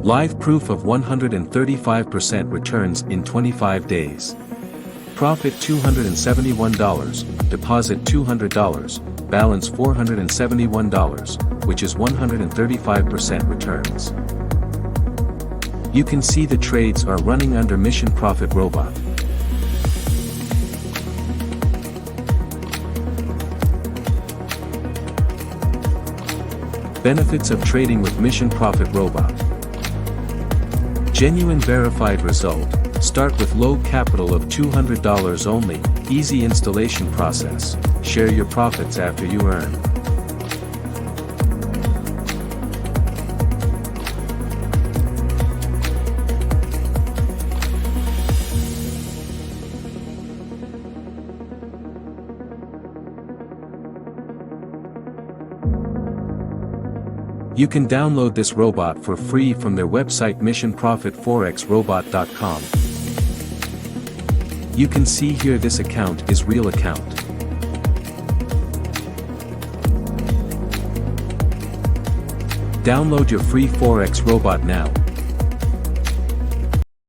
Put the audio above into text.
Live proof of 135% returns in 25 days. Profit $271, deposit $200, balance $471, which is 135% returns. You can see the trades are running under Mission Profit Robot. Benefits of trading with Mission Profit Robot. Genuine verified result. Start with low capital of $200 only, easy installation process, share your profits after you earn. You can download this robot for free from their website missionprofitforexrobot.com. You can see here this account is real account. Download your free Forex robot now.